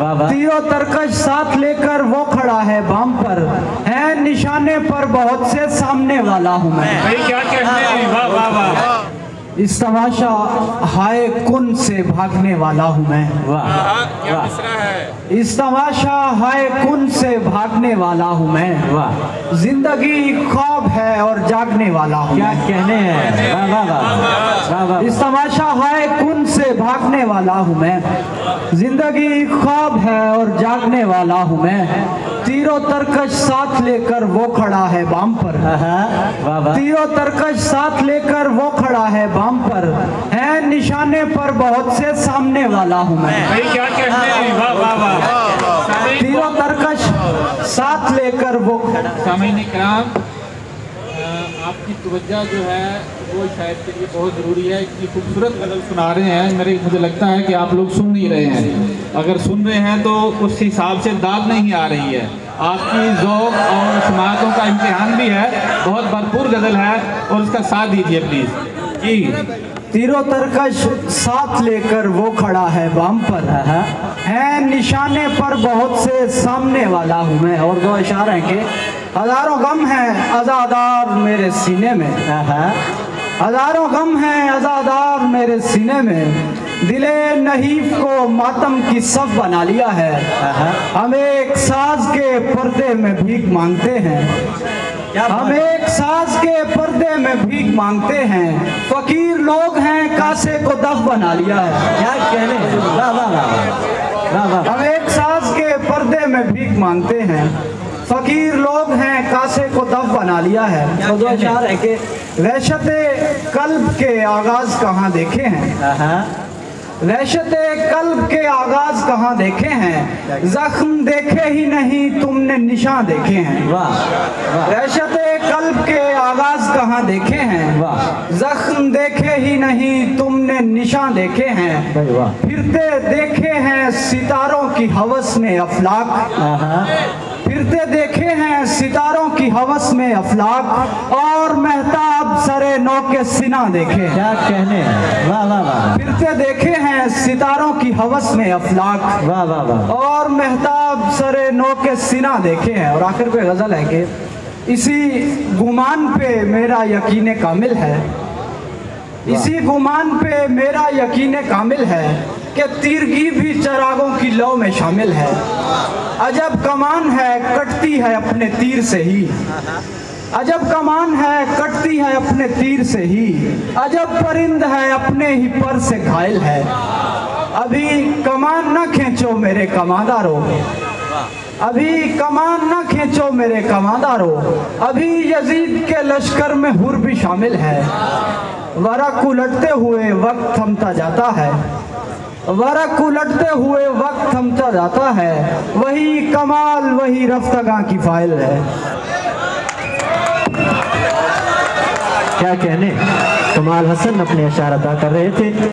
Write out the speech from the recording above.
तीरों तरकश साथ लेकर वो खड़ा है बाम पर, है निशाने पर बहुत से सामने वाला हूँ मैं। क्या कहते हैं, वाह वाह वाह। इस तमाशा हाय कुन से भागने वाला हूँ मैं। क्या मिसरा है। इस तमाशा हाय कुन से भागने वाला हूँ मैं। जिंदगी ख्वाब है और जागने वाला हूँ। क्या कहने हैं। इस तमाशा हाय कुन से भागने वाला हूँ मैं। जिंदगी ख्वाब है और जागने वाला हूँ मैं। तीरों तरकश साथ लेकर वो खड़ा है बाम पर। तीरों तरकश साथ लेकर वो खड़ा है बाम पर, है निशाने पर बहुत से सामने वाला हूँ मैं। क्या कहते हैं, वाह वाह वाह। तीरों तरकश साथ लेकर वो सामीन इकराम, आपकी तवज्जो जो है वो शायद के लिए बहुत ज़रूरी है। इतनी खूबसूरत गज़ल सुना रहे हैं, मुझे लगता है कि आप लोग सुन नहीं रहे हैं। अगर सुन रहे हैं तो उस हिसाब से दाद नहीं आ रही है। आपकी ज़ौक़ और समाअतों का इम्तिहान भी है, बहुत भरपूर गज़ल है और उसका साथ दीजिए प्लीज़ जी। तीरों तरकश साथ लेकर वो खड़ा है बाम पर, है निशाने पर बहुत से सामने वाला हूँ मैं। और दो इशारे हैं कि हजारों गम हैं आज़ादार मेरे सीने में। हजारों गम हैं आज़ादार मेरे सीने में, दिले नहीफ को मातम की सफ बना लिया है। हम एक साज के पर्दे में भीख मांगते हैं। हम एक साज के पर्दे में भीख मांगते हैं। फकीर लोग हैं कासे को दफ बना लिया है। क्या कहने। हम एक साज के पर्दे में भीख मांगते हैं। फकीर लोग हैं कासे को दफ बना लिया है। तो दो अशार है कि वहशते कल्ब के आगाज कहाँ देखे हैं। वहशते कल्ब के आगाज कहाँ देखे हैं। जख्म देखे ही नहीं तुमने निशान देखे हैं। वहशते कल्ब के आगाज कहाँ देखे हैं। जख्म देखे ही नहीं तुमने निशान देखे हैं। फिरते देखे हैं सितारों की हवस में अफलाक। फिरते देखे हैं सितारों की हवस में अफलाक, और महताब सरे नौ के सिना देखे। क्या कहने। वाह वाह वाह। फिरते देखे हैं सितारों की हवस में अफलाक, वाह वाह वाह। और महताब सरे नौ के सिना देखे हैं। और आखिर पे गजल है कि इसी गुमान पे मेरा यकीन कामिल है। इसी गुमान पे मेरा यकीन कामिल है कि तीरगी भी चरागों की लौ में शामिल है। अजब कमान है कटती है अपने तीर से ही। अजब कमान है कटती है अपने तीर से ही। अजब परिंद है अपने ही पर से घायल है। अभी कमान न खींचो मेरे कमांदारों। अभी कमान न खींचो मेरे कमांदारों। अभी यजीद के लश्कर में हुर भी शामिल है। वरक़ उलटते हुए वक्त थमता जाता है। वरक़ उलटते हुए वक्त थमता जाता है। वही कमाल वही रफ्तगा की फाइल है। क्या कहने। कमाल हसन अपने अशार अदा कर रहे थे।